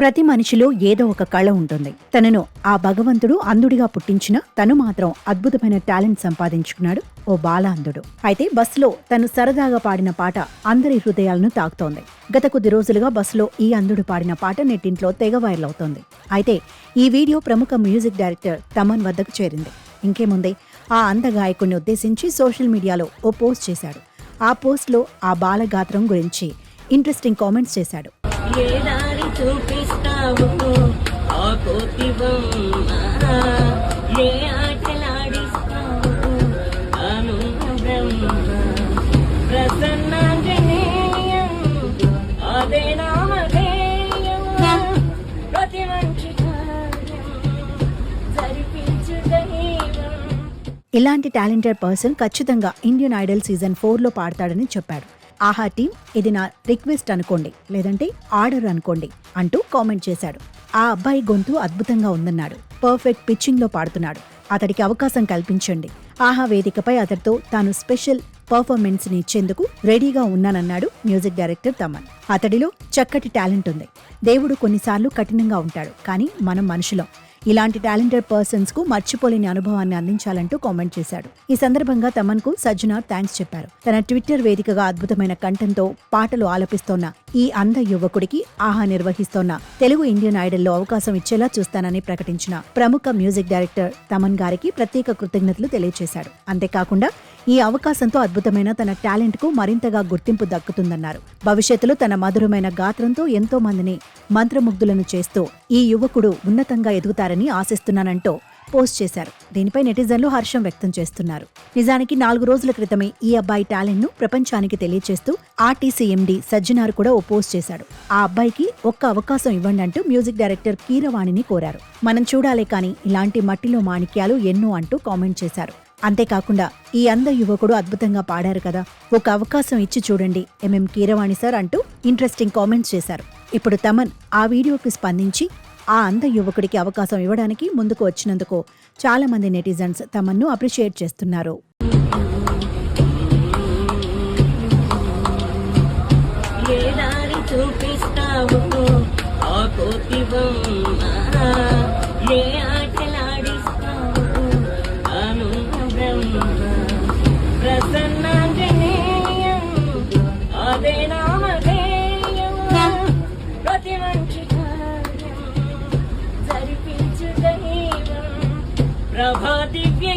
ప్రతి మనిషిలో ఏదో ఒక కళ ఉంటుంది. తనను ఆ భగవంతుడు అంధుడిగా పుట్టించినా తను మాత్రం అద్భుతమైన టాలెంట్ సంపాదించుకున్నాడు ఓ బాల అంధుడు. అయితే బస్సులో తను సరదాగా పాడిన పాట అందరి హృదయాలను తాకుతోంది. గత కొద్ది రోజులుగా బస్సులో ఈ అంధుడు పాడిన పాట నెట్టింట్లో తెగ వైరల్ అవుతోంది. అయితే ఈ వీడియో ప్రముఖ మ్యూజిక్ డైరెక్టర్ తమన్ వద్దకు చేరింది. ఇంకేముంది, ఆ అంధ గాయకుడిని ఉద్దేశించి సోషల్ మీడియాలో ఓ పోస్ట్ చేశాడు. ఆ పోస్ట్లో ఆ బాల గాత్రం గురించి ఇంట్రెస్టింగ్ కామెంట్స్ చేశాడు. ఏ దారి చూపిస్తావు ఆ కోతి బొమ్మ, ఏ ఆటలాడిస్తావు అను బ్రహ్మ, ప్రసన్నాంజనేయం అదే నామధేయం, ప్రతి మంచి కార్యం జరిపించు దైవం. ఇలాంటి టాలెంటెడ్ పర్సన్ ఖచ్చితంగా ఇండియన్ ఐడల్ సీజన్ 4లో పాడతాడని చెప్పాడు. ఆహా టీం, ఇది నా రిక్వెస్ట్ అనుకోండి, లేదంటే ఆర్డర్ అనుకోండి అంటూ కామెంట్ చేశాడు. ఆ అబ్బాయి గొంతు అద్భుతంగా ఉందన్నాడు. పర్ఫెక్ట్ పిచ్చింగ్ లో పాడుతున్నాడు. అతడికి అవకాశం కల్పించండి. ఆహా వేదికపై అతడితో తాను స్పెషల్ పర్ఫార్మెన్స్ ని ఇచ్చేందుకు రెడీగా ఉన్నానన్నాడు మ్యూజిక్ డైరెక్టర్ తమన్. అతడిలో చక్కటి టాలెంట్ ఉంది. దేవుడు కొన్నిసార్లు కఠినంగా ఉంటాడు, కానీ మనం మనుషులం. ఇలాంటి టాలెంటెడ్ పర్సన్స్ కు మర్చిపోలేని అనుభవాన్ని అందించాలంటూ కామెంట్ చేశాడు. ఈ సందర్భంగా తమన్ కు సజ్జనార్ థ్యాంక్స్ చెప్పారు. తన ట్విట్టర్ వేదికగా అద్భుతమైన కంఠంతో పాటలు ఆలపిస్తోన్న ఈ అంధ యువకుడికి ఆహా నిర్వహిస్తోన్న తెలుగు ఇండియన్ ఐడల్లో అవకాశం ఇచ్చేలా చూస్తానని ప్రకటించిన ప్రముఖ మ్యూజిక్ డైరెక్టర్ తమన్ గారికి ప్రత్యేక కృతజ్ఞతలు తెలియజేశాడు. అంతేకాకుండా ఈ అవకాశంతో అద్భుతమైన తన టాలెంట్ కు మరింతగా గుర్తింపు దక్కుతుందన్నారు. భవిష్యత్తులో తన మధురమైన గాత్రంతో ఎంతో మందిని మంత్రముగ్ధులను చేస్తూ ఈ యువకుడు ఉన్నతంగా ఎదుగుతారని ఆశిస్తున్నానంటూ పోస్ట్ చేశారు. దీనిపై నెటిజన్లు హర్షం వ్యక్తం చేస్తున్నారు. నిజానికి 4 రోజుల క్రితమే ఈ అబ్బాయి టాలెంట్ ను ప్రపంచానికి తెలియజేస్తూ ఆర్టీసీ ఎండీ సజ్జనార్ కూడా ఓ పోస్ట్ చేశాడు. ఆ అబ్బాయికి ఒక్క అవకాశం ఇవ్వండి అంటూ మ్యూజిక్ డైరెక్టర్ కీరవాణిని కోరారు. మనం చూడాలే కానీ ఇలాంటి మట్టిలో మాణిక్యాలు ఎన్నో అంటూ కామెంట్ చేశారు. అంతేకాకుండా ఈ అంధ యువకుడు అద్భుతంగా పాడారు కదా, ఒక అవకాశం ఇచ్చి చూడండి ఎంఎం కీరవాణి సార్ అంటూ ఇంట్రెస్టింగ్ కామెంట్స్ చేశారు. ఇప్పుడు తమన్ ఆ వీడియోకి స్పందించి ఆ అంధ యువకుడికి అవకాశం ఇవ్వడానికి ముందుకు వచ్చినందుకు చాలా మంది నెటిజన్స్ తమన్ను అప్రిషియేట్ చేస్తున్నారు. ఏ దారి చూపిస్తావు ఆ కోతి బొమ్మ, ఏ ఆటలాడిస్తావు అను బ్రహ్మ, ప్రసన్నాంజనేయం అదే నామధేయం, ప్రతి మంచి కార్యం జరిపించు దైవం, ప్రభా దివ్య